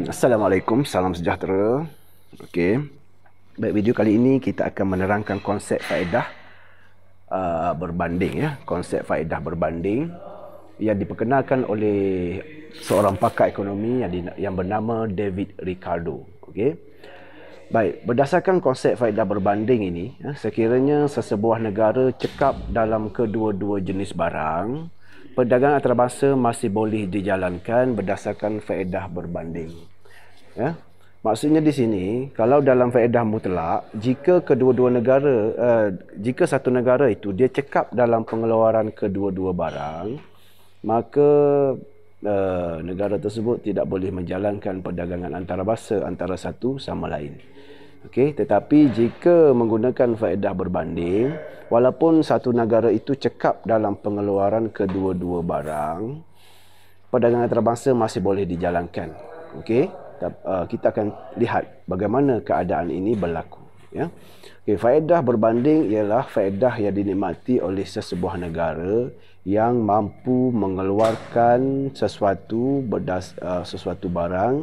Assalamualaikum, salam sejahtera. Okey. Baik, video kali ini kita akan menerangkan konsep faedah berbanding ya. Konsep faedah berbanding yang diperkenalkan oleh seorang pakar ekonomi yang bernama David Ricardo. Okey. Baik, berdasarkan konsep faedah berbanding ini, sekiranya sesebuah negara cekap dalam kedua-dua jenis barang, perdagangan antarabangsa masih boleh dijalankan berdasarkan faedah berbanding. Ya. Maksudnya di sini, kalau dalam faedah mutlak, jika kedua-dua negara, jika satu negara itu dia cekap dalam pengeluaran kedua-dua barang, maka negara tersebut tidak boleh menjalankan perdagangan antarabangsa antara satu sama lain. Okey, tetapi jika menggunakan faedah berbanding, walaupun satu negara itu cekap dalam pengeluaran kedua-dua barang, perdagangan antarabangsa masih boleh dijalankan. Okey, kita akan lihat bagaimana keadaan ini berlaku. Ya. Okay, faedah berbanding ialah faedah yang dinikmati oleh sesebuah negara yang mampu mengeluarkan sesuatu barang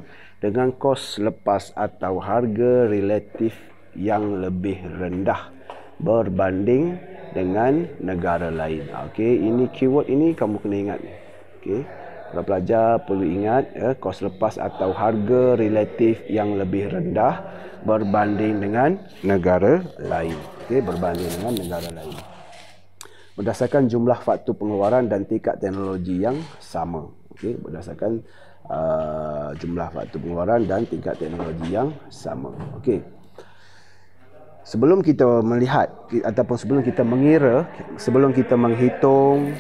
dengan kos lepas atau harga relatif yang lebih rendah berbanding dengan negara lain. Okey, ini keyword ini kamu kena ingat. Okey. Para pelajar perlu ingat kos lepas atau harga relatif yang lebih rendah berbanding dengan negara lain. Okey, berbanding dengan negara lain. Berdasarkan jumlah faktur pengeluaran dan tingkat teknologi yang sama. Okey, berdasarkan jumlah faktur pengeluaran dan tingkat teknologi yang sama. Okey. Sebelum kita melihat ataupun sebelum kita mengira, sebelum kita menghitung,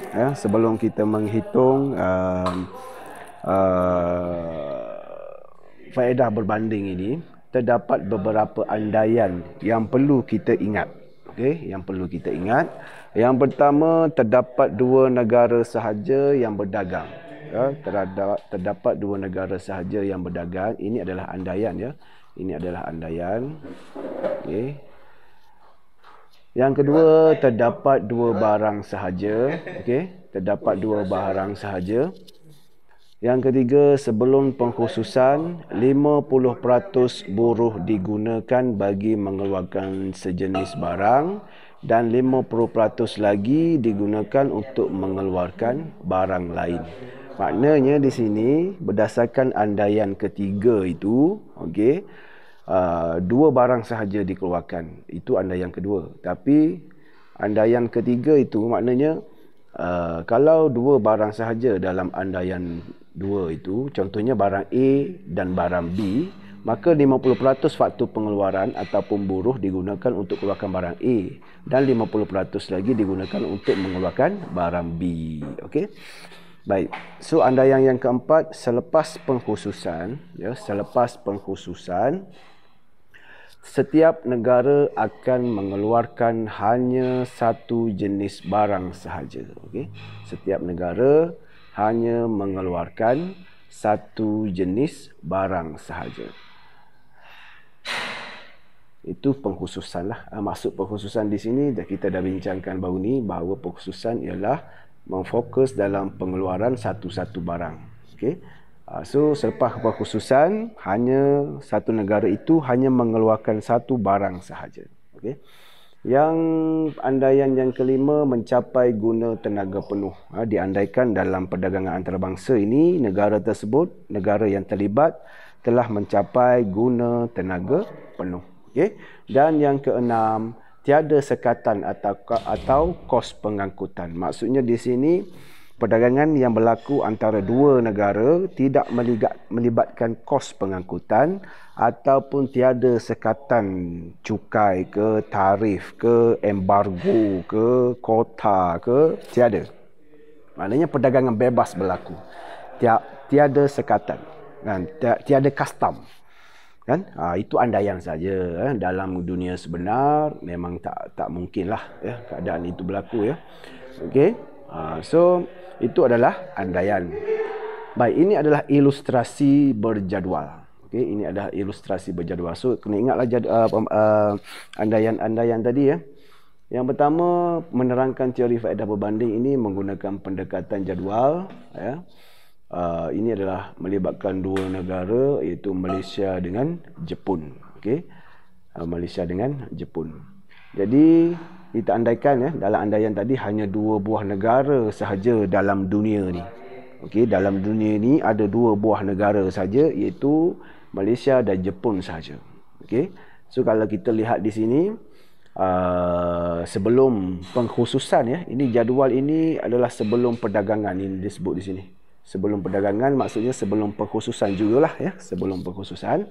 faedah berbanding ini, terdapat beberapa andaian yang perlu kita ingat. Okey, yang perlu kita ingat. Yang pertama, terdapat dua negara sahaja yang berdagang. Terdapat dua negara sahaja yang berdagang. Ini adalah andaian ya. Ini adalah andaian. Okey. Yang kedua, terdapat dua barang sahaja. Okey, terdapat dua barang sahaja. Yang ketiga, sebelum pengkhususan, 50% buruh digunakan bagi mengeluarkan sejenis barang dan 50% lagi digunakan untuk mengeluarkan barang lain. Maknanya di sini berdasarkan andaian ketiga itu, okey, dua barang sahaja dikeluarkan. Itu andaian kedua. Tapi andaian ketiga itu maknanya kalau dua barang sahaja dalam andaian dua itu, contohnya barang A dan barang B, maka 50% faktur pengeluaran ataupun buruh digunakan untuk keluarkan barang A dan 50% lagi digunakan untuk mengeluarkan barang B. Okey. Baik. So andaian yang keempat, selepas pengkhususan, setiap negara akan mengeluarkan hanya satu jenis barang sahaja. Okey. Setiap negara hanya mengeluarkan satu jenis barang sahaja. Itu pengkhususan lah. Maksud pengkhususan di sini kita dah bincangkan baru ni bahawa pengkhususan ialah memfokus dalam pengeluaran satu-satu barang. Okey. So selepas pengkhususan, hanya satu negara itu hanya mengeluarkan satu barang sahaja. Okey. Yang andaian yang kelima, mencapai guna tenaga penuh. Diandaikan dalam perdagangan antarabangsa ini, negara tersebut, negara yang terlibat telah mencapai guna tenaga penuh. Okey. Dan yang keenam, tiada sekatan atau kos pengangkutan. Maksudnya di sini perdagangan yang berlaku antara dua negara tidak melibatkan kos pengangkutan ataupun tiada sekatan cukai ke, tarif ke, embargo ke, kota ke, tiada. Maknanya perdagangan bebas berlaku. Tiada sekatan. Tiada custom. Kan? Itu andaian saja. Dalam dunia sebenar memang tak mungkinlah keadaan itu berlaku ya. Okey. So itu adalah andaian. Baik, ini adalah ilustrasi berjadual. Okey, ini adalah ilustrasi berjadual. So kena ingatlah andaian-andaian tadi ya. Yang pertama, menerangkan teori faedah berbanding ini menggunakan pendekatan jadual ya. ini adalah melibatkan dua negara, iaitu Malaysia dengan Jepun. Okey. Malaysia dengan Jepun. Jadi kita andaikan dalam andaian tadi hanya dua buah negara sahaja dalam dunia ni. Okey, dalam dunia ni ada dua buah negara saja, iaitu Malaysia dan Jepun sahaja. Okey. So kalau kita lihat di sini sebelum pengkhususan ini jadual ini adalah sebelum perdagangan, ini disebut di sini. Sebelum perdagangan maksudnya sebelum pengkhususan jugalah sebelum pengkhususan.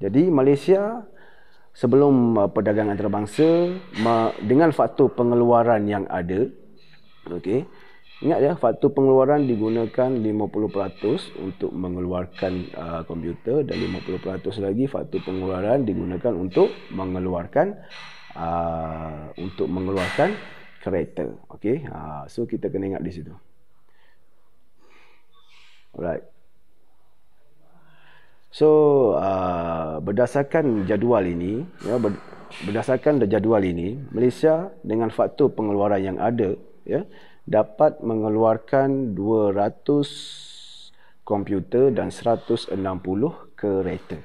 Jadi Malaysia sebelum perdagangan antarabangsa dengan faktor pengeluaran yang ada, okey. Ingat faktor pengeluaran digunakan 50% untuk mengeluarkan komputer dan 50% lagi faktor pengeluaran digunakan untuk mengeluarkan kereta. Okey. So kita kena ingat di situ. Alright. So berdasarkan jadual ini, Malaysia dengan faktor pengeluaran yang ada dapat mengeluarkan 200 komputer dan 160 kereta.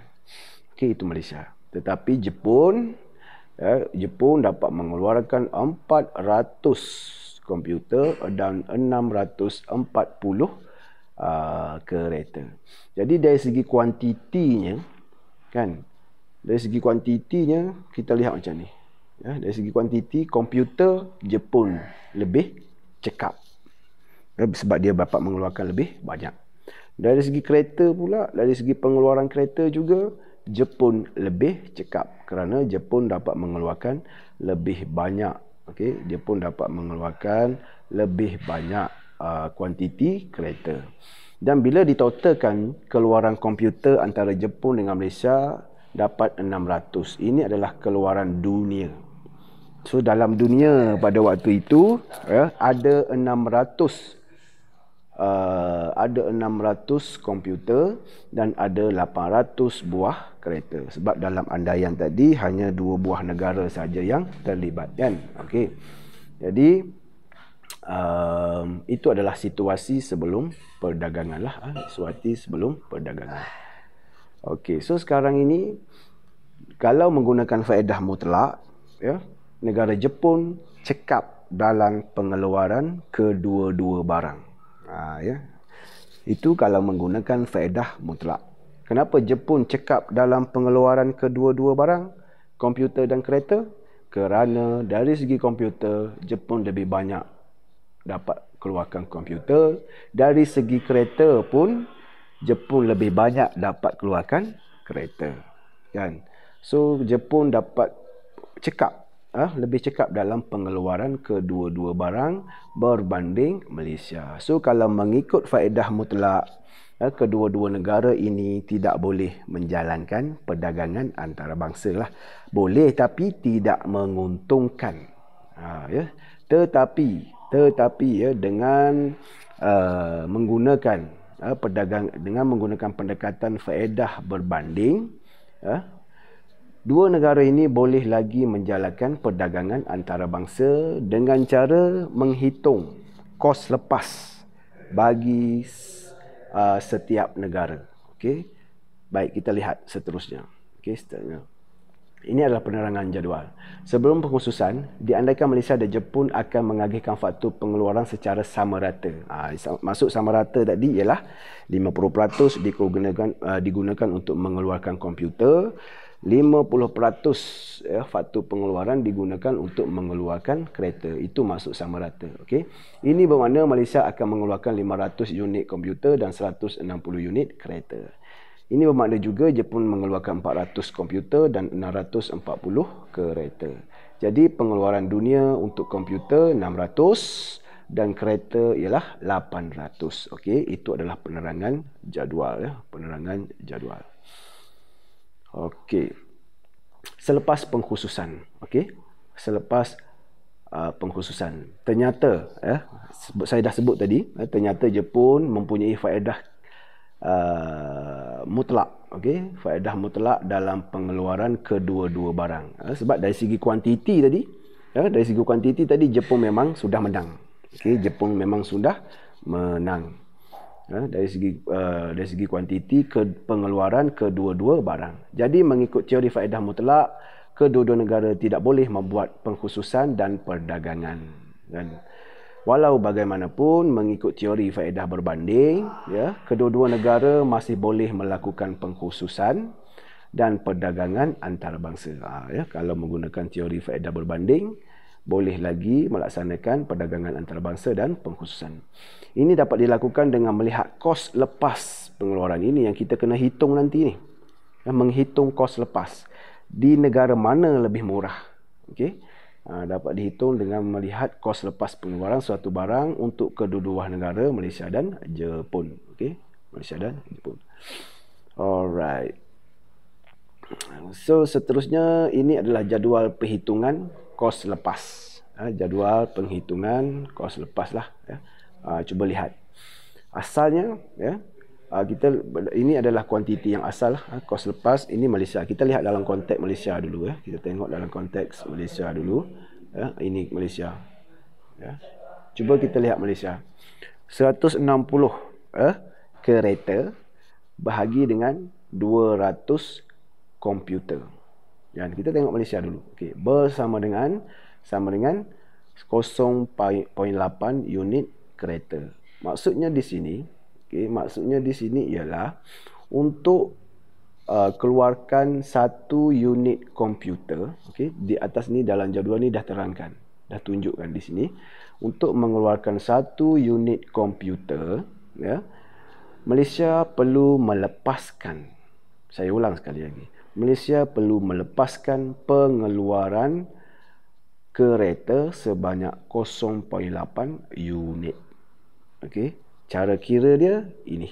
Okey, itu Malaysia. Tetapi Jepun dapat mengeluarkan 400 komputer dan 640 kereta. Jadi dari segi kuantitinya kita lihat macam ni. Dari segi kuantiti, komputer Jepun lebih cekap sebab dia dapat mengeluarkan lebih banyak. Dari segi kereta pula, dari segi pengeluaran kereta juga Jepun lebih cekap kerana Jepun dapat mengeluarkan lebih banyak. Okey, Jepun dapat mengeluarkan lebih banyak kuantiti kereta. Dan bila ditotalkan keluaran komputer antara Jepun dengan Malaysia dapat 600. Ini adalah keluaran dunia. So dalam dunia pada waktu itu ada 600 komputer dan ada 800 buah kereta. Sebab dalam andaian tadi hanya dua buah negara saja yang terlibat kan. Okey. Jadi itu adalah situasi sebelum perdagangan lah. Situasi sebelum perdagangan. Okey, so sekarang ini kalau menggunakan faedah mutlak, negara Jepun cekap dalam pengeluaran kedua-dua barang. Itu kalau menggunakan faedah mutlak. Kenapa Jepun cekap dalam pengeluaran kedua-dua barang, komputer dan kereta? Kerana dari segi komputer Jepun lebih banyak dapat keluarkan komputer, dari segi kereta pun Jepun lebih banyak dapat keluarkan kereta, kan? So Jepun dapat cekap lebih cekap dalam pengeluaran kedua-dua barang berbanding Malaysia. So kalau mengikut faedah mutlak, kedua-dua negara ini tidak boleh menjalankan perdagangan antarabangsa lah. Boleh tapi tidak menguntungkan. Tetapi dengan menggunakan menggunakan pendekatan faedah berbanding, dua negara ini boleh lagi menjalankan perdagangan antarabangsa dengan cara menghitung kos lepas bagi setiap negara. Okey. Baik, kita lihat seterusnya. Okey, seterusnya. Ini adalah penerangan jadual. Sebelum pengkhususan, diandaikan Malaysia dan Jepun akan mengagihkan faktor pengeluaran secara sama rata. Maksud sama rata tadi ialah 50% digunakan untuk mengeluarkan komputer, 50% faktor pengeluaran digunakan untuk mengeluarkan kereta. Itu maksud sama rata. Okey. Ini bermakna Malaysia akan mengeluarkan 500 unit komputer dan 160 unit kereta. Ini bermakna juga Jepun mengeluarkan 400 komputer dan 640 kereta. Jadi pengeluaran dunia untuk komputer 600 dan kereta ialah 800. Okey, itu adalah penerangan jadual penerangan jadual. Okey. Selepas pengkhususan, okey. Selepas pengkhususan, ternyata saya dah sebut tadi, ternyata Jepun mempunyai faedah mutlak, okey, faedah mutlak dalam pengeluaran kedua-dua barang. Sebab dari segi kuantiti tadi, Jepun memang sudah menang. Okey, Jepun memang sudah menang. dari segi kuantiti pengeluaran kedua-dua barang. Jadi mengikut teori faedah mutlak, kedua-dua negara tidak boleh membuat pengkhususan dan perdagangan. Dan walau bagaimanapun mengikut teori faedah berbanding, kedua-dua negara masih boleh melakukan pengkhususan dan perdagangan antarabangsa. Kalau menggunakan teori faedah berbanding, boleh lagi melaksanakan perdagangan antarabangsa dan pengkhususan. Ini dapat dilakukan dengan melihat kos lepas pengeluaran. Ini yang kita kena hitung nanti ni. Menghitung kos lepas. Di negara mana lebih murah. Okey. Dapat dihitung dengan melihat kos lepas pengeluaran suatu barang untuk kedua-dua negara, Malaysia dan Jepun. Okey. Malaysia dan Jepun. Alright. So seterusnya ini adalah jadual perhitungan kos lepas. Jadual penghitungan kos lepas lah. Cuba lihat. Asalnya, ini adalah kuantiti yang asal. Kos lepas ini Malaysia. Kita lihat dalam konteks Malaysia dulu. Kita tengok dalam konteks Malaysia dulu. Ini Malaysia. Cuba kita lihat Malaysia. 160 kereta bahagi dengan 200 komputer. Dan kita tengok Malaysia dulu. Okey, sama dengan 0.8 unit kereta. Maksudnya di sini, ialah untuk keluarkan satu unit komputer. Okey, di atas ni dalam jadual ni dah terangkan, dah tunjukkan di sini. Untuk mengeluarkan satu unit komputer, Malaysia perlu melepaskan. Saya ulang sekali lagi. Malaysia perlu melepaskan pengeluaran kereta sebanyak 0.8 unit. Okey, cara kira dia ini.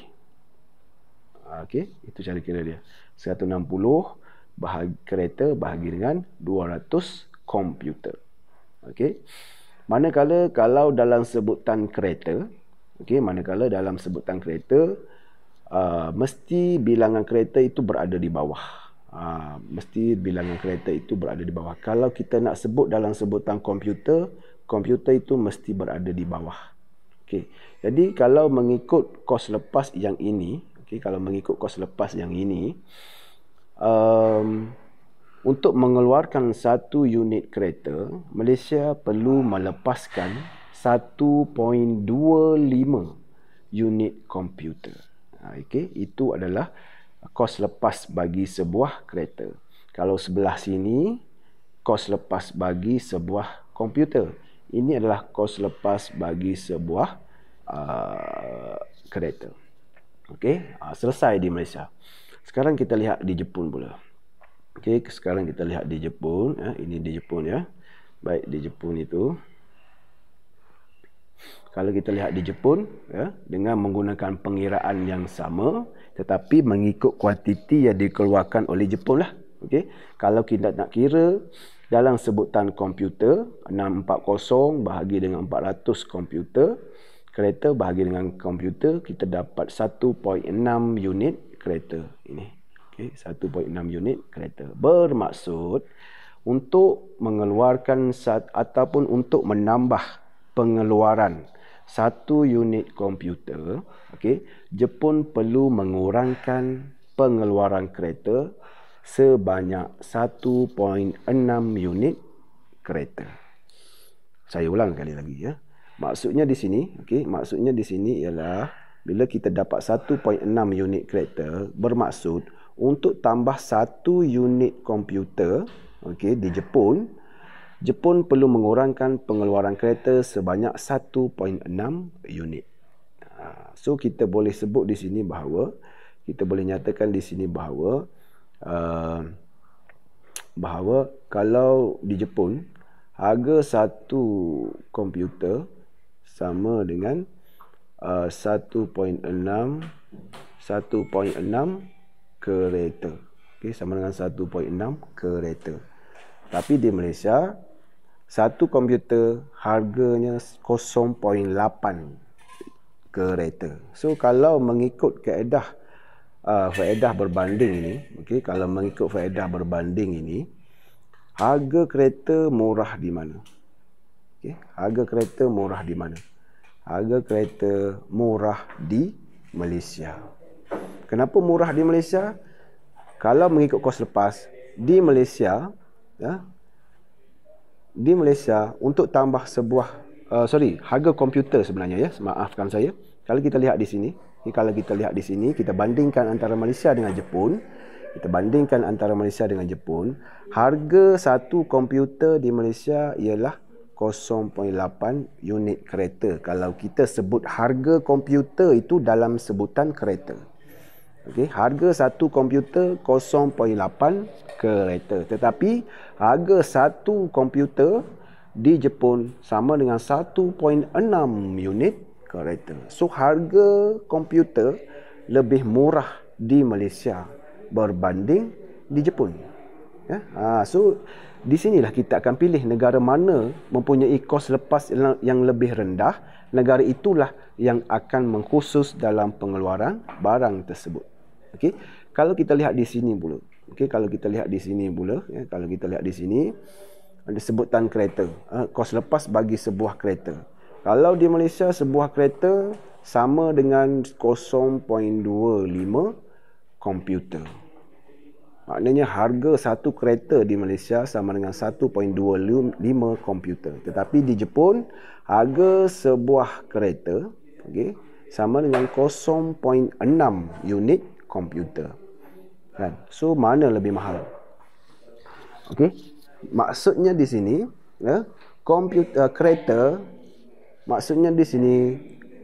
Okey, itu cara kira dia. 160 kereta bahagi dengan 200 komputer. Okey. Manakala kalau dalam sebutan kereta, mesti bilangan kereta itu berada di bawah. Kalau kita nak sebut dalam sebutan komputer itu mesti berada di bawah. Okey. Jadi kalau mengikut kos lepas yang ini, untuk mengeluarkan satu unit kereta, Malaysia perlu melepaskan 1.25 unit komputer. Okey, itu adalah kos lepas bagi sebuah kereta. Kalau sebelah sini, kos lepas bagi sebuah komputer. Ini adalah kos lepas bagi sebuah kereta. Okey, selesai di Malaysia. Sekarang kita lihat di Jepun pula. Okey, sekarang kita lihat di Jepun. Ini di Jepun ya. Baik, di Jepun itu. Kalau kita lihat di Jepun, dengan menggunakan pengiraan yang sama, tetapi mengikut kuantiti yang dikeluarkan oleh Jepun lah. Okey, kalau kita nak kira dalam sebutan komputer, 640 bahagi dengan 400 komputer, kereta bahagi dengan komputer, kita dapat 1.6 unit kereta ini. Okey, 1.6 unit kereta. Bermaksud untuk mengeluarkan ataupun untuk menambah pengeluaran satu unit komputer, okey, Jepun perlu mengurangkan pengeluaran kereta sebanyak 1.6 unit kereta. Saya ulang sekali lagi ya. Maksudnya di sini, ialah bila kita dapat 1.6 unit kereta, bermaksud untuk tambah satu unit komputer, okey, di Jepun perlu mengurangkan pengeluaran kereta sebanyak 1.6 unit. So kita boleh sebut di sini bahawa, nyatakan di sini bahawa kalau di Jepun harga satu komputer sama dengan 1.6 kereta. Okey, sama dengan 1.6 kereta. Tapi di Malaysia satu komputer harganya 0.8 kereta. So kalau mengikut kaedah faedah berbanding ini, okey, kalau mengikut faedah berbanding ini, harga kereta murah di mana? Okey, harga kereta murah di mana? Harga kereta murah di Malaysia. Kenapa murah di Malaysia? Kalau mengikut kos lepas di Malaysia, ya, di Malaysia untuk tambah sebuah harga komputer sebenarnya, ya, maafkan saya. Kalau kita lihat di sini, kita bandingkan antara Malaysia dengan Jepun. Harga satu komputer di Malaysia ialah 0.8 unit kereta. Kalau kita sebut harga komputer itu dalam sebutan kereta. Okey, harga satu komputer 0.8 kereta. Tetapi harga satu komputer di Jepun sama dengan 1.6 unit kereta. So harga komputer lebih murah di Malaysia berbanding di Jepun. Ya? So di sinilah kita akan pilih negara mana mempunyai kos lepas yang lebih rendah. Negara itulah yang akan mengkhusus dalam pengeluaran barang tersebut. Okey, kalau kita lihat di sini pula. Kalau kita lihat di sini ada sebutan kereta. Kos lepas bagi sebuah kereta. Kalau di Malaysia sebuah kereta sama dengan 0.25 komputer. Maknanya harga satu kereta di Malaysia sama dengan 1.25 komputer. Tetapi di Jepun, harga sebuah kereta sama dengan 0.6 unit komputer. Kan? So, mana lebih mahal? Maksudnya di sini,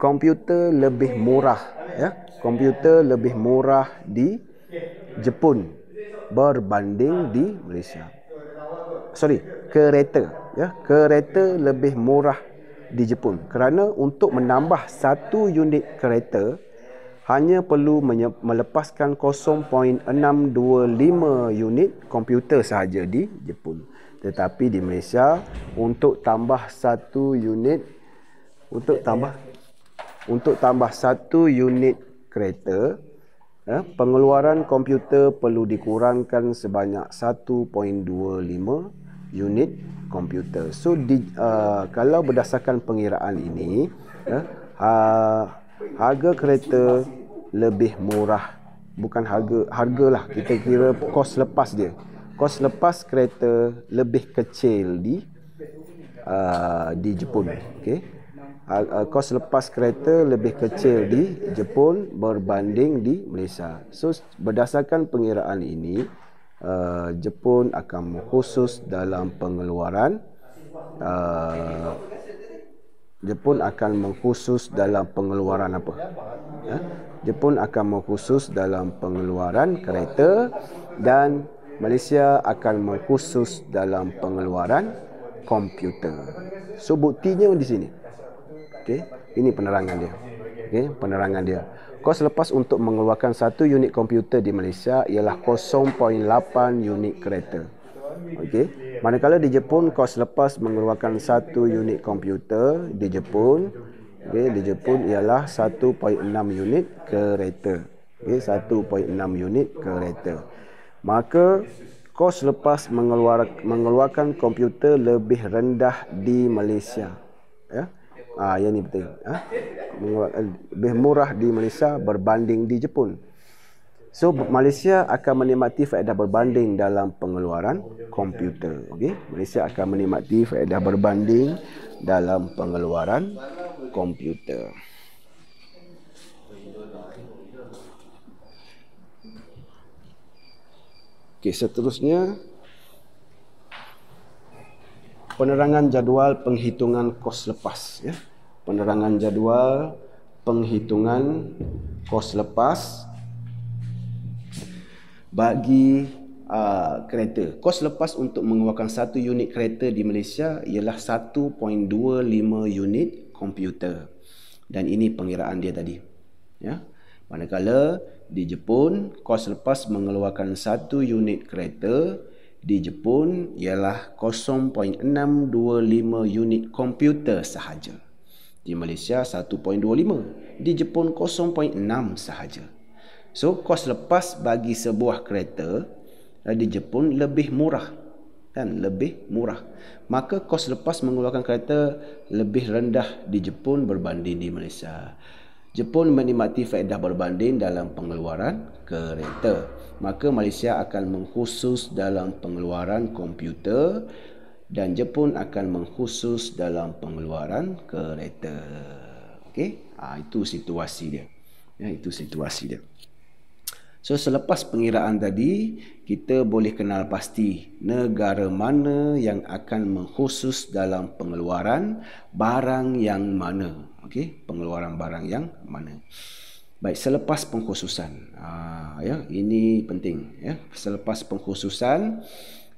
komputer lebih murah. Ya? Komputer lebih murah di Jepun berbanding di Malaysia. Kereta lebih murah di Jepun kerana untuk menambah satu unit kereta hanya perlu melepaskan 0.625 unit komputer sahaja di Jepun. Tetapi di Malaysia untuk tambah satu unit kereta, pengeluaran komputer perlu dikurangkan sebanyak 1.25 unit komputer. So kalau berdasarkan pengiraan ini, harga kereta lebih murah. Bukan hargalah, kita kira kos lepas dia. Kos lepas kereta lebih kecil di Jepun. Kos lepas kereta lebih kecil di Jepun berbanding di Malaysia. So berdasarkan pengiraan ini, Jepun akan mengkhusus dalam pengeluaran Jepun akan mengkhusus dalam pengeluaran apa? Jepun akan mengkhusus dalam pengeluaran kereta dan Malaysia akan mengkhusus dalam pengeluaran komputer. So buktinya di sini. Ini penerangan dia. Kos lepas untuk mengeluarkan satu unit komputer di Malaysia ialah 0.8 unit kereta. Manakala di Jepun kos lepas mengeluarkan satu unit komputer di Jepun ialah 1.6 unit kereta. 1.6 unit kereta. Maka kos lepas mengeluarkan komputer lebih rendah di Malaysia. Yang ni betul. Lebih murah di Malaysia berbanding di Jepun. So Malaysia akan menikmati faedah berbanding dalam pengeluaran komputer. Malaysia akan menikmati faedah berbanding dalam pengeluaran komputer. Seterusnya penerangan jadual penghitungan kos lepas. Penerangan jadual penghitungan kos lepas bagi kereta. Kos lepas untuk mengeluarkan satu unit kereta di Malaysia ialah 1.25 unit komputer. Dan ini pengiraan dia tadi. Manakala di Jepun, kos lepas mengeluarkan satu unit kereta di Jepun ialah 0.625 unit komputer sahaja. Di Malaysia 1.25, di Jepun 0.6 sahaja. So kos lepas bagi sebuah kereta di Jepun lebih murah. Maka kos lepas mengeluarkan kereta lebih rendah di Jepun berbanding di Malaysia. Jepun menikmati faedah berbanding dalam pengeluaran kereta. Maka Malaysia akan mengkhusus dalam pengeluaran komputer dan Jepun akan mengkhusus dalam pengeluaran kereta. Okey, itu situasi dia. Ya, itu situasi dia. So selepas pengiraan tadi, kita boleh kenal pasti negara mana yang akan mengkhusus dalam pengeluaran barang yang mana. Okey, pengeluaran barang yang mana. Baik, selepas pengkhususan. Ya, ini penting ya. Selepas pengkhususan,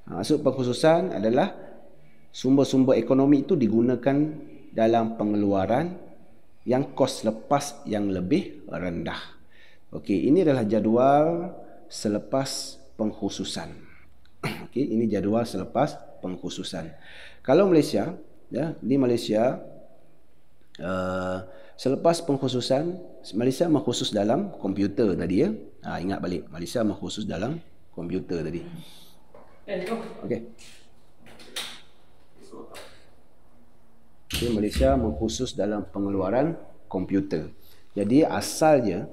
maksud pengkhususan adalah sumber-sumber ekonomi itu digunakan dalam pengeluaran yang kos lepas yang lebih rendah. Okey, ini adalah jadual selepas pengkhususan. Okey, ini jadual selepas pengkhususan. Kalau Malaysia, ya, di Malaysia selepas pengkhususan, Malaysia mengkhusus dalam komputer tadi ya. Ingat balik, Malaysia mengkhusus dalam komputer tadi. Okey. Okey, Malaysia mengkhusus dalam pengeluaran komputer. Jadi asalnya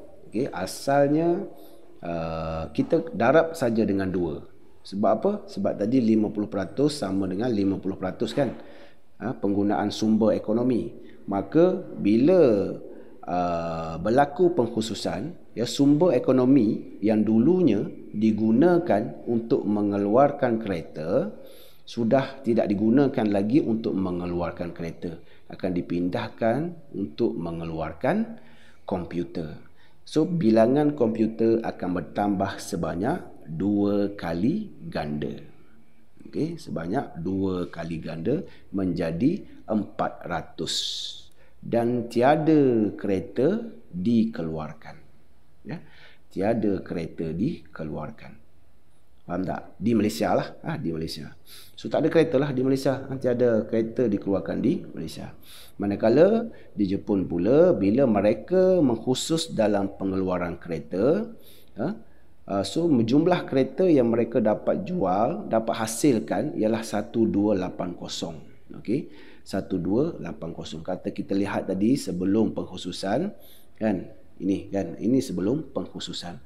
kita darab saja dengan 2. Sebab apa? Sebab tadi 50% sama dengan 50% kan, penggunaan sumber ekonomi. Maka bila berlaku pengkhususan, ya, sumber ekonomi yang dulunya digunakan untuk mengeluarkan kereta sudah tidak digunakan lagi untuk mengeluarkan kereta, akan dipindahkan untuk mengeluarkan komputer. So, bilangan komputer akan bertambah sebanyak 2 kali ganda. Okey, sebanyak 2 kali ganda menjadi 400. Dan tiada kereta dikeluarkan. Ya, tiada kereta dikeluarkan. Faham tak? Di Malaysia lah. Di Malaysia. So, tak ada kereta lah di Malaysia. Tiada kereta dikeluarkan di Malaysia. Manakala di Jepun pula, bila mereka mengkhusus dalam pengeluaran kereta, so jumlah kereta yang mereka dapat jual, dapat hasilkan ialah 1280. Okey, 1280. Kata kita lihat tadi sebelum pengkhususan, kan? Ini sebelum pengkhususan.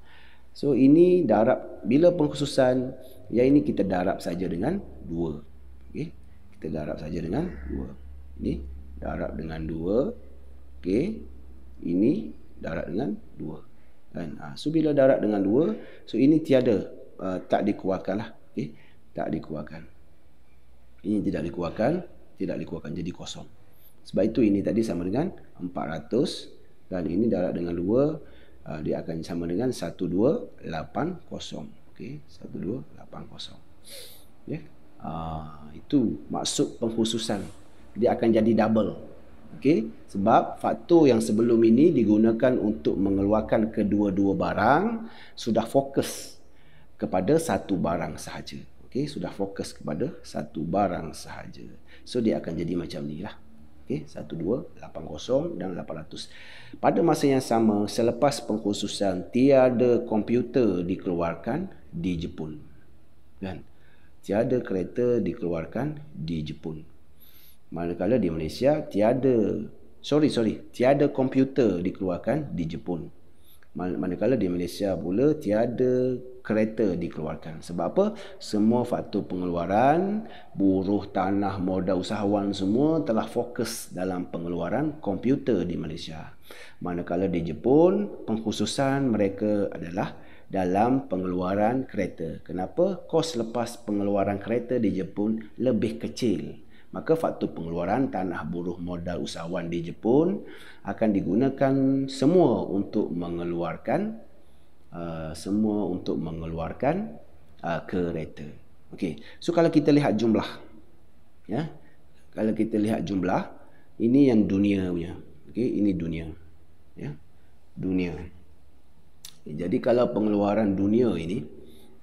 So ini darab, bila pengkhususan, yang ini kita darab saja dengan 2. Okey, kita darab saja dengan 2. Ini darab dengan 2. Okey, ini darab dengan 2. Kan? So bila darab dengan 2, so ini tiada, tak dikeluarkan lah. Okey, tak dikeluarkan. Ini tidak dikeluarkan jadi kosong. Sebab itu ini tadi sama dengan 400 dan ini darab dengan 2, dia akan sama dengan 1280. Okey, 1280. Ya. Itu maksud pengkhususan. Dia akan jadi double. Okey, sebab faktor yang sebelum ini digunakan untuk mengeluarkan kedua-dua barang sudah fokus kepada satu barang sahaja. Okey, sudah fokus kepada satu barang sahaja. So dia akan jadi macam ni lah. Okey, 1280 dan 800. Pada masa yang sama, selepas pengkhususan, tiada komputer dikeluarkan di Jepun. Kan? Tiada kereta dikeluarkan di Jepun. Manakala di Malaysia tiada komputer dikeluarkan di Jepun. Manakala di Malaysia pula tiada kereta dikeluarkan. Sebab apa? Semua faktor pengeluaran, buruh, tanah, modal usahawan semua telah fokus dalam pengeluaran komputer di Malaysia. Manakala di Jepun, pengkhususan mereka adalah dalam pengeluaran kereta. Kenapa? Kos lepas pengeluaran kereta di Jepun lebih kecil. Maka faktor pengeluaran tanah, buruh, modal usahawan di Jepun akan digunakan semua untuk mengeluarkan kereta. Okey. So kalau kita lihat jumlah, ya. Kalau kita lihat jumlah, ini yang dunia punya. Okey, ini dunia. Ya. Dunia. Jadi kalau pengeluaran dunia ini,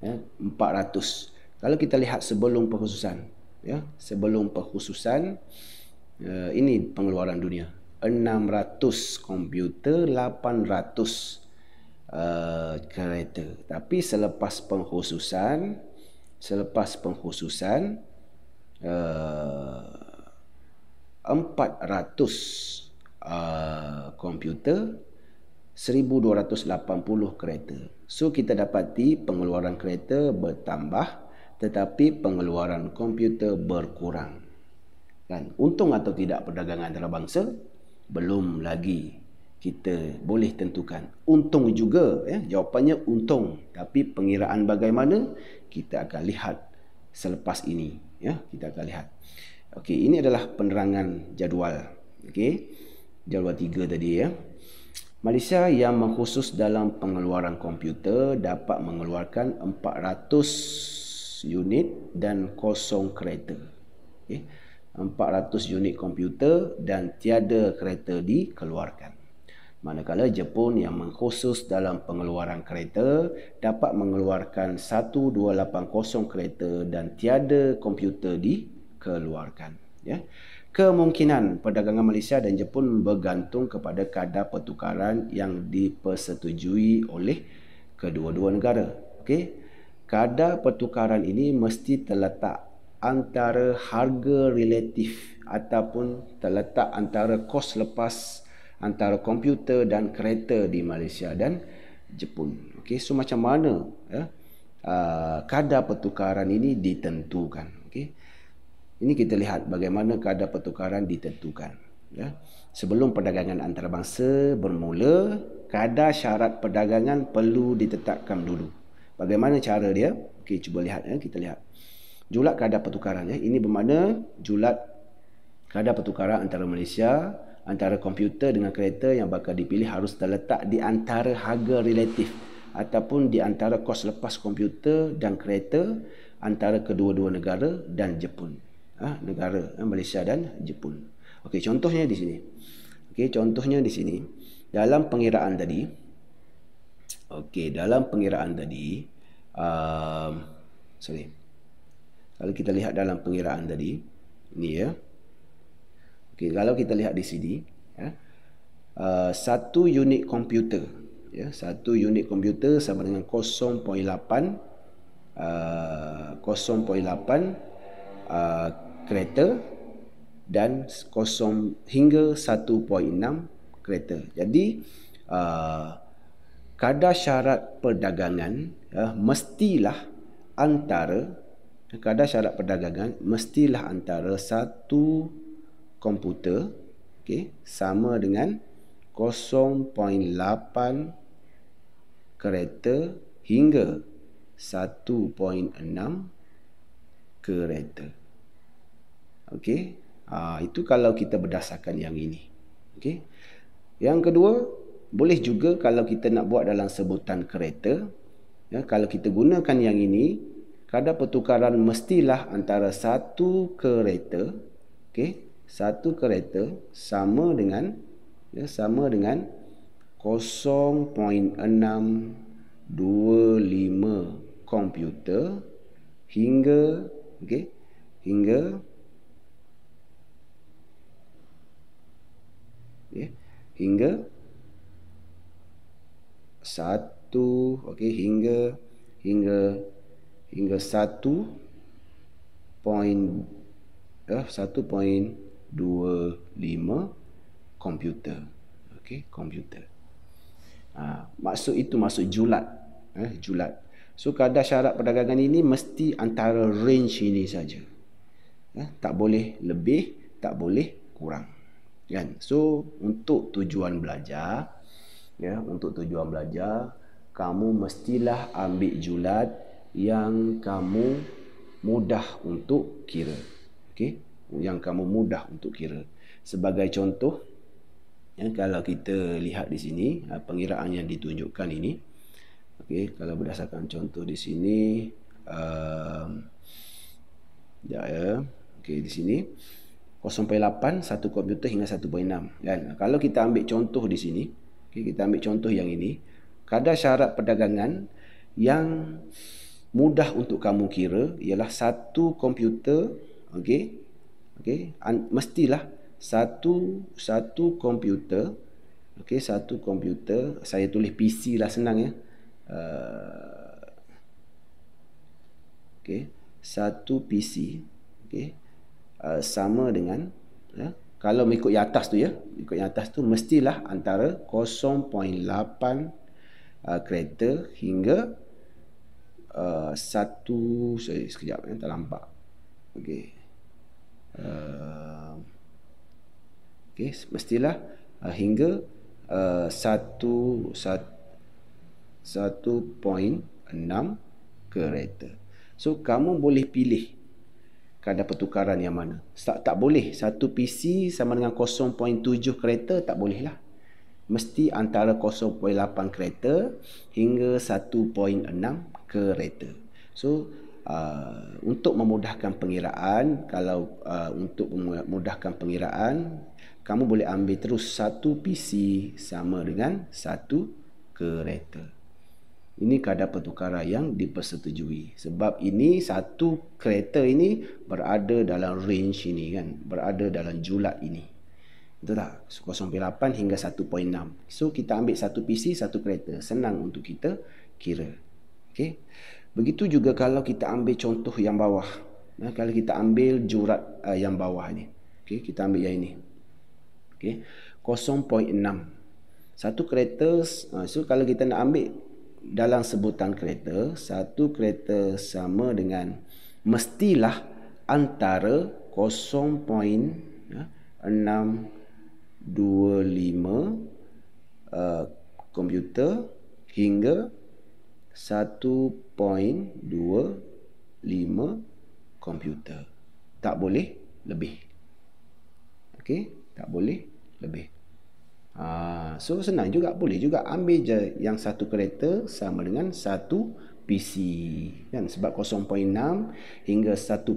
ya, 400. Kalau kita lihat sebelum pengkhususan, ya, sebelum pengkhususan, ini pengeluaran dunia. 600 komputer, 800 kereta. Tapi selepas pengkhususan 400 komputer 1,280 kereta. So kita dapati pengeluaran kereta bertambah tetapi pengeluaran komputer berkurang. Kan? Untung atau tidak perdagangan antarabangsa? Belum lagi kita boleh tentukan. Untung juga, ya. Jawapannya untung. Tapi pengiraan bagaimana? Kita akan lihat selepas ini, ya. Kita akan lihat. Okey, ini adalah penerangan jadual. Okey. Jadual 3 tadi, ya. Malaysia yang mengkhusus dalam pengeluaran komputer dapat mengeluarkan 400 unit dan kosong kereta. Okay. 400 unit komputer dan tiada kereta dikeluarkan. Manakala Jepun yang mengkhusus dalam pengeluaran kereta dapat mengeluarkan 1280 kereta dan tiada komputer dikeluarkan. Ya. Kemungkinan perdagangan Malaysia dan Jepun bergantung kepada kadar pertukaran yang dipersetujui oleh kedua-dua negara. Okey. Kadar pertukaran ini mesti terletak antara harga relatif ataupun terletak antara kos lepas antara komputer dan kereta di Malaysia dan Jepun. Okey, so macam mana kadar pertukaran ini ditentukan? Okey. Ini kita lihat bagaimana kadar pertukaran ditentukan. Ya. Sebelum perdagangan antarabangsa bermula, kadar syarat perdagangan perlu ditetapkan dulu. Bagaimana cara dia? Okey, cuba lihat. Ya. Kita lihat. Julat kadar pertukaran. Ya. Ini bermakna julat kadar pertukaran antara Malaysia, antara komputer dengan kereta yang bakal dipilih harus terletak di antara harga relatif ataupun di antara kos lepas komputer dan kereta antara kedua-dua negara dan Jepun. Negara Malaysia dan Jepun. Okey, contohnya di sini. Okey, contohnya di sini. Dalam pengiraan tadi. Okey, dalam pengiraan tadi. Kalau kita lihat dalam pengiraan tadi. Ini ya. Okey, kalau kita lihat di sini. Satu unit komputer. Ya, satu unit komputer sama dengan 0.8 kereta dan 0 hingga 1.6 kereta. Jadi kadar syarat perdagangan mestilah antara satu komputer sama dengan 0.8 kereta hingga 1.6 kereta. Okey. Itu kalau kita berdasarkan yang ini. Okey. Yang kedua, boleh juga kalau kita nak buat dalam sebutan kereta, ya, kalau kita gunakan yang ini, kadar pertukaran mestilah antara satu kereta, okey, satu kereta sama dengan 0.625 komputer hingga satu, hingga 1.25 komputer. Komputer. Maksud julat. Julat. So kadar syarat perdagangan ini mesti antara range ini saja. Tak boleh lebih, tak boleh kurang. Kan? So untuk tujuan belajar, kamu mestilah ambil julat yang kamu mudah untuk kira. Okey? Yang kamu mudah untuk kira. Sebagai contoh, kalau kita lihat di sini, pengiraan yang ditunjukkan ini. Okey, kalau berdasarkan contoh di sini, okey, di sini 0.8 satu komputer hingga 1.6 kan. Kalau kita ambil contoh di sini, kita ambil contoh yang ini, kadar syarat perdagangan yang mudah untuk kamu kira ialah satu komputer, mestilah satu komputer, satu komputer, saya tulis PC lah senang ya. Satu PC, sama dengan kalau mengikut yang atas tu ya, ikut yang atas tu mestilah antara 0.8 kereta hingga satu, sekejap ya, tak nampak. Okey. Okey, mestilah hingga 1.6 kereta. So kamu boleh pilih kadar pertukaran yang mana. Tak boleh satu PC sama dengan 0.7 kereta, tak boleh lah. Mesti antara 0.8 kereta hingga 1.6 kereta. So untuk memudahkan pengiraan, kalau untuk memudahkan pengiraan, kamu boleh ambil terus satu PC sama dengan satu kereta. Ini kadar pertukaran yang dipersetujui. Sebab ini satu kereta ini berada dalam range ini kan, berada dalam julat ini. Betul tak? 0.8 hingga 1.6. So kita ambil satu PC, satu kereta. Senang untuk kita kira. Okey. Begitu juga kalau kita ambil contoh yang bawah. Nah, kalau kita ambil jurat yang bawah ni. Okey, kita ambil yang ini. Okey. 0.6. Satu kereta, so kalau kita nak ambil dalam sebutan kereta, satu kereta sama dengan mestilah antara 0.625 komputer hingga 1.25 komputer. Tak boleh lebih. Okey, tak boleh lebih. So senang juga, boleh juga ambil je yang satu kereta sama dengan satu PC kan, sebab 0.6 hingga 1.25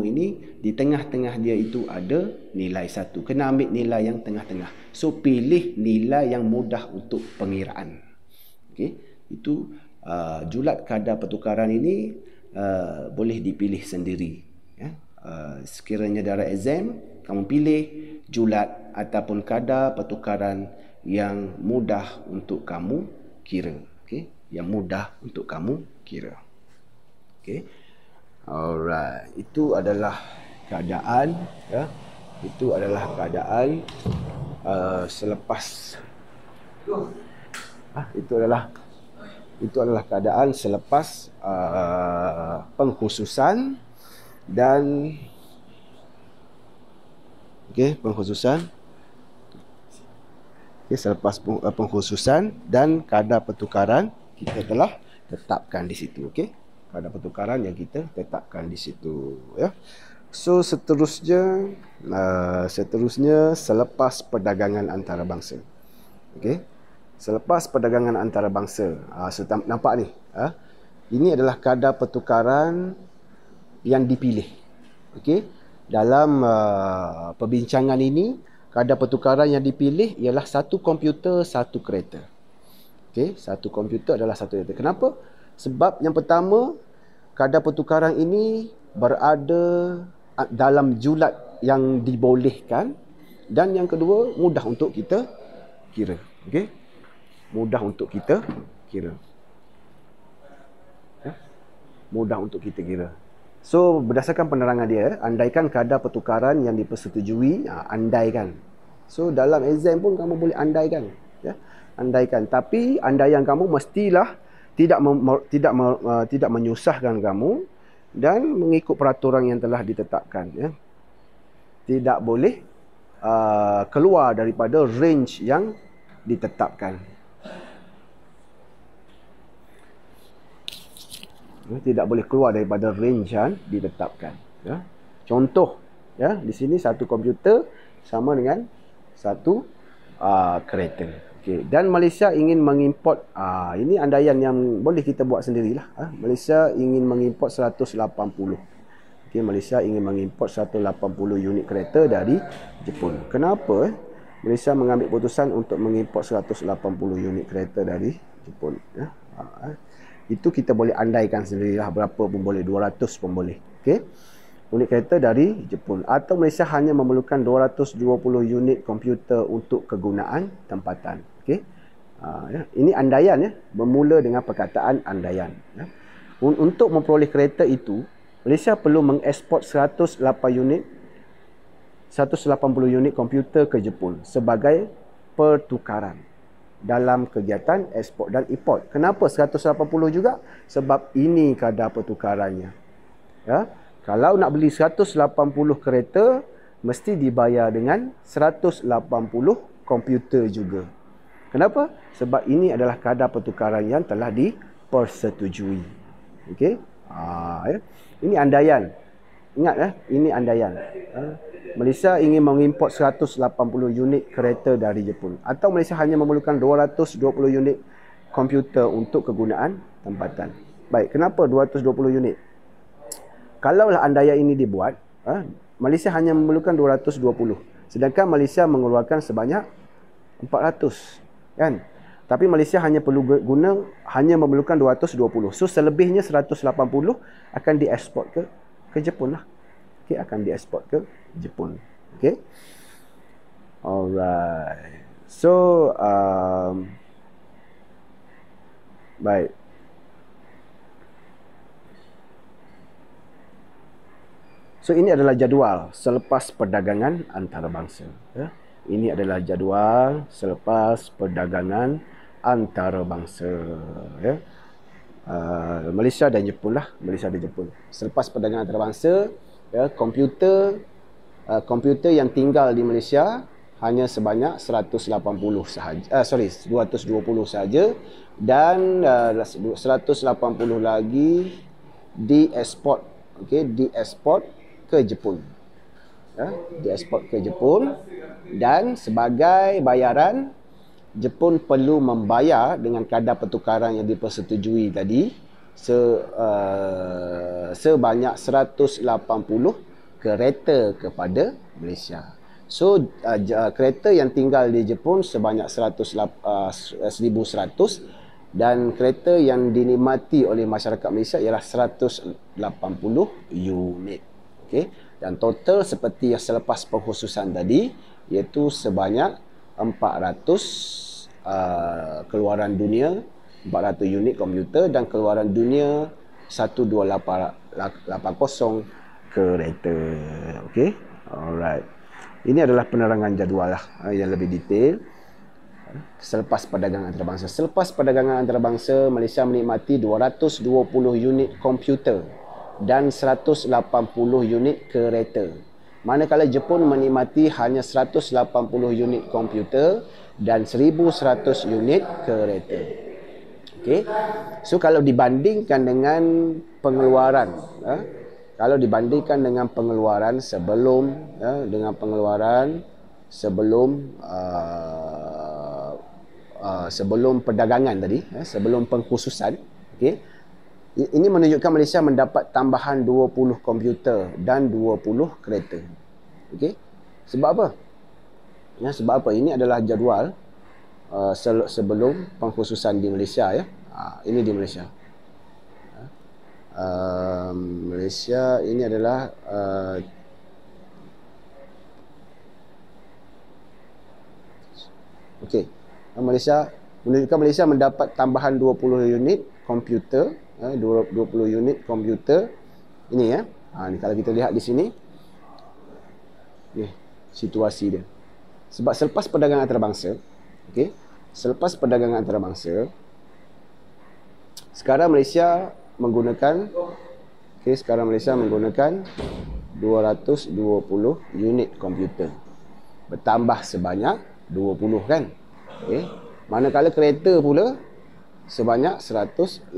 ini di tengah-tengah dia itu ada nilai 1. Kena ambil nilai yang tengah-tengah. So pilih nilai yang mudah untuk pengiraan. Okey, itu julat kadar pertukaran ini boleh dipilih sendiri ya. Sekiranya dalam exam kamu pilih julat ataupun kadar pertukaran yang mudah untuk kamu kira. Okey, yang mudah untuk kamu kira. Okey. Alright, itu adalah keadaan ya. Itu adalah keadaan selepas itu adalah keadaan selepas pengkhususan dan pengkhususan. Selepas pengkhususan dan kadar pertukaran kita telah tetapkan di situ. Okey, kadar pertukaran yang kita tetapkan di situ ya. So seterusnya selepas perdagangan antarabangsa. Okey, selepas perdagangan antarabangsa, nampak ni ini adalah kadar pertukaran yang dipilih. Okey, dalam perbincangan ini kadar pertukaran yang dipilih ialah satu komputer, satu kereta. Okey, satu komputer adalah satu kereta. Kenapa? Sebab yang pertama, kadar pertukaran ini berada dalam julat yang dibolehkan, dan yang kedua mudah untuk kita kira. Okey, mudah untuk kita kira. Mudah untuk kita kira. So berdasarkan penerangan dia, andaikan kadar pertukaran yang dipersetujui, andaikan. So dalam exam pun kamu boleh andaikan ya. Andaikan, tapi andaian kamu mestilah tidak menyusahkan kamu dan mengikut peraturan yang telah ditetapkan ya. Tidak boleh keluar daripada range yang ditetapkan. Tidak boleh keluar daripada range yang ditetapkan ya. Contoh ya, di sini satu komputer sama dengan satu kereta. Okey, dan Malaysia ingin mengimport, ini andaian yang boleh kita buat sendirilah. Malaysia ingin mengimport 180. Okey, Malaysia ingin mengimport 180 unit kereta dari Jepun. Kenapa Malaysia mengambil keputusan untuk mengimport 180 unit kereta dari Jepun ya? Itu kita boleh andaikan sendirilah, berapa pun boleh, 200 pun boleh. Okey, unit kereta dari Jepun. Atau Malaysia hanya memerlukan 220 unit komputer untuk kegunaan tempatan. Okey, ya. Ini andaian ya, bermula dengan perkataan andaian ya. Untuk memperoleh kereta itu, Malaysia perlu mengeksport 108 unit 180 unit komputer ke Jepun sebagai pertukaran dalam kegiatan ekspor dan import. Kenapa 180 juga? Sebab ini kadar pertukarannya. Ya. Kalau nak beli 180 kereta, mesti dibayar dengan 180 komputer juga. Kenapa? Sebab ini adalah kadar pertukaran yang telah dipersetujui. Okey? Ya. Ini andaian. Ingat ini andaian. Malaysia ingin mengimport 180 unit kereta dari Jepun, atau Malaysia hanya memerlukan 220 unit komputer untuk kegunaan tempatan. Baik, kenapa 220 unit? Kalaulah andaian ini dibuat, Malaysia hanya memerlukan 220, sedangkan Malaysia mengeluarkan sebanyak 400, kan? Tapi Malaysia hanya memerlukan 220. So selebihnya 180 akan diekspor ke Jepun lah. Okay, akan diekspor ke Jepun. Okay. Alright. So baik. So ini adalah jadual selepas perdagangan antarabangsa. Ya. Ini adalah jadual selepas perdagangan antarabangsa. Ya. Malaysia dan Jepun lah. Malaysia dan Jepun. Selepas perdagangan antarabangsa, ya, komputer yang tinggal di Malaysia hanya sebanyak 180 sahaja. 220 sahaja, dan 180 lagi diekspor, diekspor ke Jepun. Ya, diekspor ke Jepun, dan sebagai bayaran Jepun perlu membayar dengan kadar pertukaran yang dipersetujui tadi sebanyak 180 kereta kepada Malaysia. So kereta yang tinggal di Jepun sebanyak 1,100, dan kereta yang dinikmati oleh masyarakat Malaysia ialah 180 unit. Okey, dan total seperti yang selepas pengkhususan tadi, iaitu sebanyak 400 keluaran dunia, 400 unit komputer, dan keluaran dunia 12880 kereta. Okey, alright. Ini adalah penerangan jadual lah, yang lebih detail selepas perdagangan antarabangsa. Selepas perdagangan antarabangsa, Malaysia menikmati 220 unit komputer dan 180 unit kereta. Manakala Jepun menikmati hanya 180 unit komputer dan 1,100 unit kereta. Okey. So kalau dibandingkan dengan pengeluaran, sebelum perdagangan tadi, sebelum pengkhususan, okey, ini menunjukkan Malaysia mendapat tambahan 20 komputer dan 20 kereta. Okey. Sebab apa? Ya, sebab apa? Ini adalah jadual sebelum pengkhususan di Malaysia, ya. Ini di Malaysia. Malaysia ini adalah okey. Malaysia menunjukkan Malaysia mendapat tambahan 20 unit komputer, 20 unit komputer. Ini, ya. Ni kalau kita lihat di sini. Ni situasi dia. Sebab selepas perdagangan antarabangsa, okey, selepas perdagangan antarabangsa, sekarang Malaysia menggunakan 220 unit komputer. Bertambah sebanyak 20, kan? Okey. Manakala kereta pula sebanyak 180.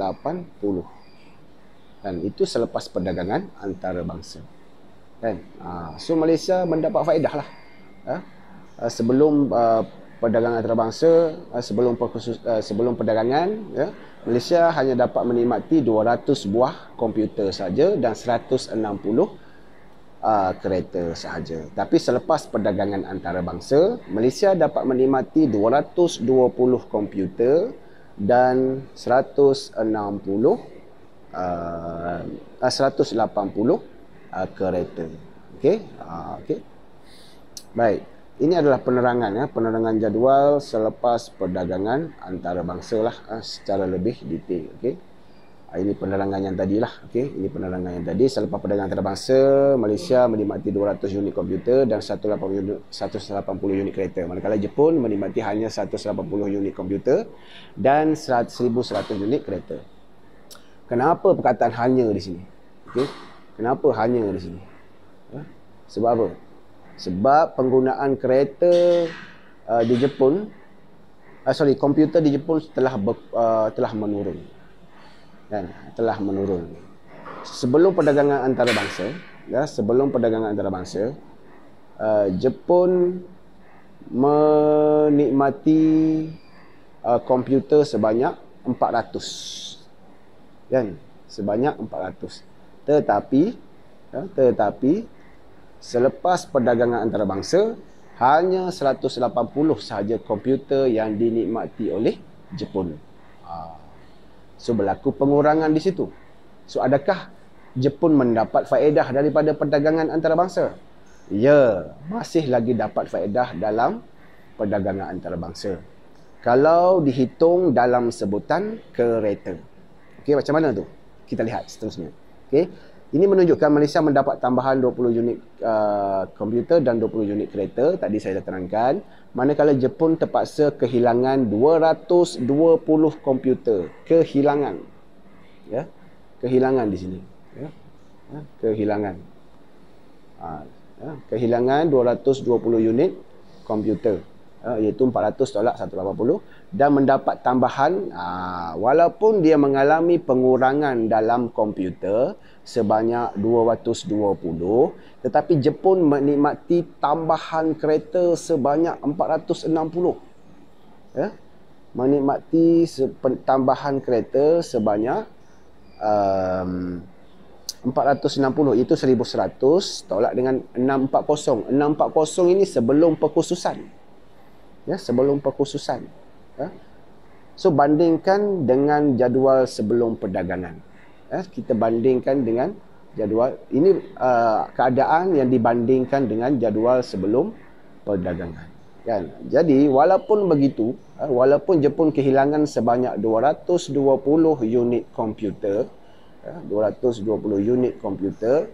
Dan itu selepas perdagangan antarabangsa. Kan? So Malaysia mendapat faedah lah. Sebelum perdagangan antarabangsa, sebelum perdagangan, ya, Malaysia hanya dapat menikmati 200 buah komputer saja dan 160 kereta sahaja. Tapi selepas perdagangan antarabangsa, Malaysia dapat menikmati 220 komputer dan 180 kereta. Okey. Okey. Baik. Ini adalah penerangan, ya, penerangan jadual selepas perdagangan antarabangsa lah, secara lebih detail. Okey. Ini penerangan yang tadi lah. Okey, ini penerangan yang tadi. Selepas perdagangan antarabangsa, Malaysia menikmati 200 unit komputer dan 180 unit kereta. Manakala Jepun menikmati hanya 180 unit komputer dan 1100 unit kereta. Kenapa perkataan hanya di sini? Okey, kenapa hanya di sini? Sebab apa? Sebab penggunaan kereta di Jepun, komputer di Jepun telah menurun. Dan telah menurun. Sebelum perdagangan antarabangsa, sebelum perdagangan antarabangsa, Jepun menikmati komputer sebanyak 400. Kan? Sebanyak 400. Tetapi selepas perdagangan antarabangsa, hanya 180 sahaja komputer yang dinikmati oleh Jepun. So berlaku pengurangan di situ. So adakah Jepun mendapat faedah daripada perdagangan antarabangsa? Ya, masih lagi dapat faedah dalam perdagangan antarabangsa. Kalau dihitung dalam sebutan kereta. Okey, macam mana tu? Kita lihat seterusnya. Okey. Ini menunjukkan Malaysia mendapat tambahan 20 unit komputer dan 20 unit kereta. Tadi saya dah terangkan. Manakala Jepun terpaksa kehilangan 220 komputer. Kehilangan. Ya. Kehilangan di sini. Ya. Kehilangan. Kehilangan 220 unit komputer. Iaitu 400 tolak 180. Dan mendapat tambahan, walaupun dia mengalami pengurangan dalam komputer sebanyak 220, tetapi Jepun menikmati tambahan kereta sebanyak 460. Ya? Menikmati tambahan kereta sebanyak 460. Itu 1100 tolak dengan 640. 640 ini sebelum perkhususan. Ya, sebelum perkhususan. Ya? So bandingkan dengan jadual sebelum perdagangan. Kita bandingkan dengan jadual ini, keadaan yang dibandingkan dengan jadual sebelum perdagangan. Kan? Jadi walaupun begitu, walaupun Jepun kehilangan sebanyak 220 unit komputer, 220 unit komputer,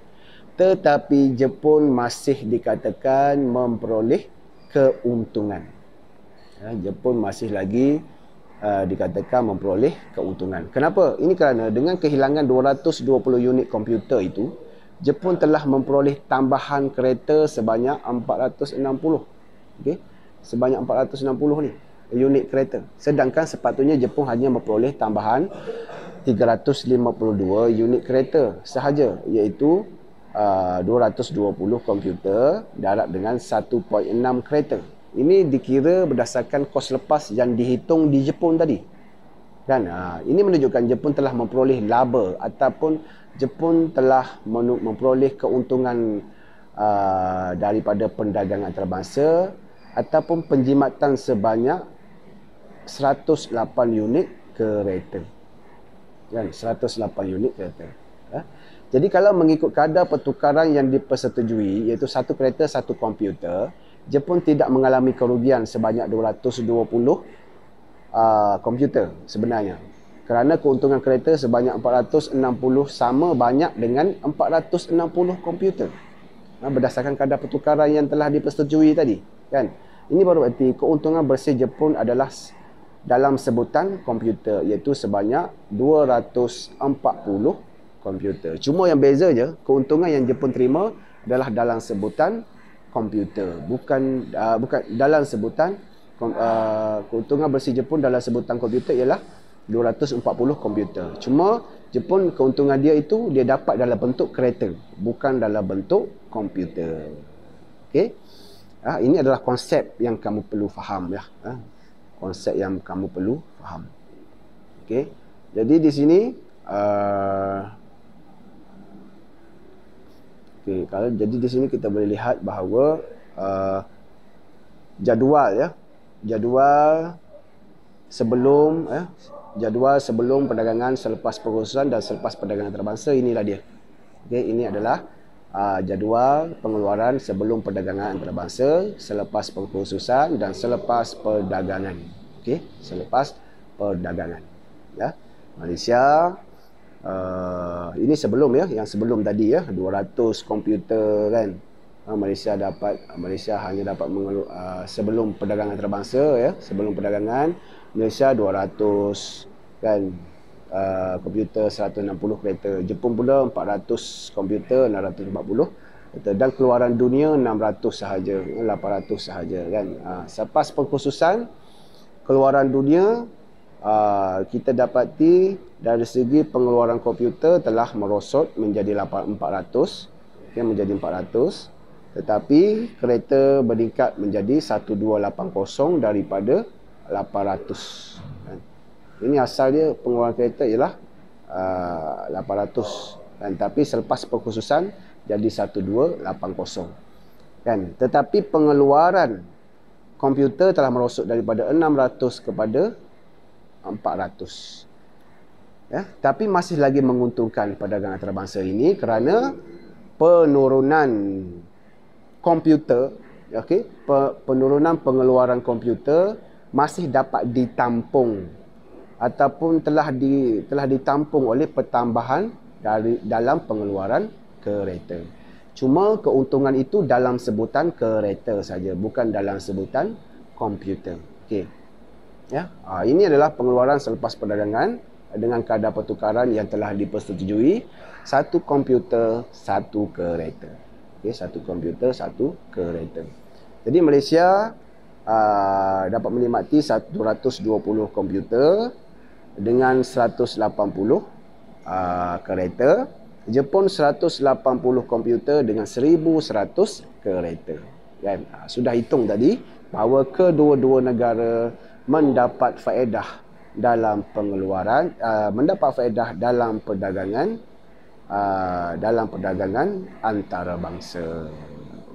tetapi Jepun masih dikatakan memperoleh keuntungan. Jepun masih lagi dikatakan memperoleh keuntungan. Kenapa? Ini kerana dengan kehilangan 220 unit komputer itu, Jepun telah memperoleh tambahan kereta sebanyak 460. Okey? Sebanyak 460 ni unit kereta. Sedangkan sepatutnya Jepun hanya memperoleh tambahan 352 unit kereta sahaja, iaitu 220 komputer darab dengan 1.6 kereta. Ini dikira berdasarkan kos lepas yang dihitung di Jepun tadi. Kan? Ini menunjukkan Jepun telah memperoleh laba ataupun Jepun telah memperoleh keuntungan daripada perdagangan antarabangsa ataupun penjimatan sebanyak 108 unit kereta. Kan? 108 unit kereta. Jadi kalau mengikut kadar pertukaran yang dipersetujui, iaitu satu kereta satu komputer, Jepun tidak mengalami kerugian sebanyak 220 komputer sebenarnya. Kerana keuntungan kereta sebanyak 460 sama banyak dengan 460 komputer. Berdasarkan kadar pertukaran yang telah dipersetujui tadi. Kan? Ini baru berarti keuntungan bersih Jepun adalah dalam sebutan komputer, iaitu sebanyak 240 komputer. Cuma yang beza je, keuntungan yang Jepun terima adalah dalam sebutan komputer, bukan dalam sebutan keuntungan bersih Jepun dalam sebutan komputer ialah 240 komputer. Cuma Jepun keuntungan dia itu dia dapat dalam bentuk kereta, bukan dalam bentuk komputer. Okey. Ini adalah konsep yang kamu perlu faham ya. Konsep yang kamu perlu faham. Okey. Jadi di sini okey, kalau jadi di sini kita boleh lihat bahawa jadual sebelum perdagangan, selepas perkhususan dan selepas perdagangan antarabangsa, inilah dia. Okey, ini adalah jadual pengeluaran sebelum perdagangan antarabangsa, selepas perkhususan dan selepas perdagangan. Okey, selepas perdagangan. Ya. Malaysia Ini sebelum ya, yang sebelum tadi ya, 200 komputer kan. Malaysia hanya dapat sebelum perdagangan antarabangsa ya, sebelum perdagangan Malaysia 200 kan, komputer 160 kereta. Jepun pula 400 komputer, 640 kereta, dan keluaran dunia 600 sahaja, 800 sahaja kan. Selepas pengkhususan keluaran dunia, kita dapati dari segi pengeluaran komputer telah merosot menjadi 400, okay, menjadi 400, tetapi kereta meningkat menjadi 1280 daripada 800 kan. Ini asal dia pengeluaran kereta ialah 800 kan, tapi selepas pengkhususan jadi 1280 kan. Tetapi pengeluaran komputer telah merosot daripada 600 kepada 400 ya, tapi masih lagi menguntungkan perdagangan antarabangsa ini kerana penurunan komputer, okey, penurunan pengeluaran komputer masih dapat ditampung ataupun telah ditampung oleh pertambahan dalam pengeluaran kereta. Cuma keuntungan itu dalam sebutan kereta saja, bukan dalam sebutan komputer. Okey. Ya, ini adalah pengeluaran selepas perdagangan dengan kadar pertukaran yang telah dipersetujui, satu komputer, satu kereta. Okey, satu komputer, satu kereta. Jadi Malaysia dapat menikmati 120 komputer dengan 180 kereta. Jepun 180 komputer dengan 1100 kereta. Kan? Sudah hitung tadi bahawa kedua-dua negara mendapat faedah dalam pengeluaran, mendapat faedah dalam perdagangan, antarabangsa.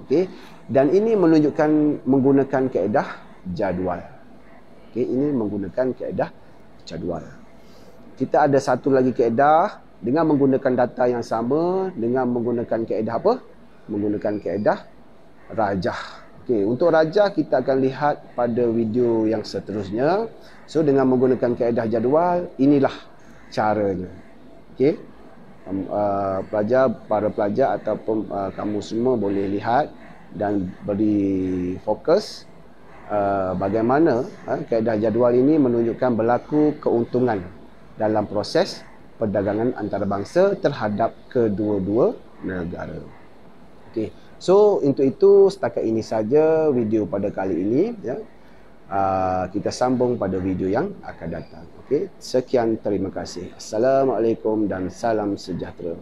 Okey, dan ini menunjukkan menggunakan kaedah jadual. Okey, ini menggunakan kaedah jadual. Kita ada satu lagi kaedah dengan menggunakan data yang sama, dengan menggunakan kaedah apa? Menggunakan kaedah rajah. Okey, untuk rajah kita akan lihat pada video yang seterusnya. So dengan menggunakan kaedah jadual, inilah caranya. Okey. Para pelajar ataupun kamu semua boleh lihat dan beri fokus bagaimana kaedah jadual ini menunjukkan berlaku keuntungan dalam proses perdagangan antarabangsa terhadap kedua-dua negara. Okey. So untuk itu setakat ini saja video pada kali ini ya. Kita sambung pada video yang akan datang. Okey. Sekian, terima kasih. Assalamualaikum dan salam sejahtera.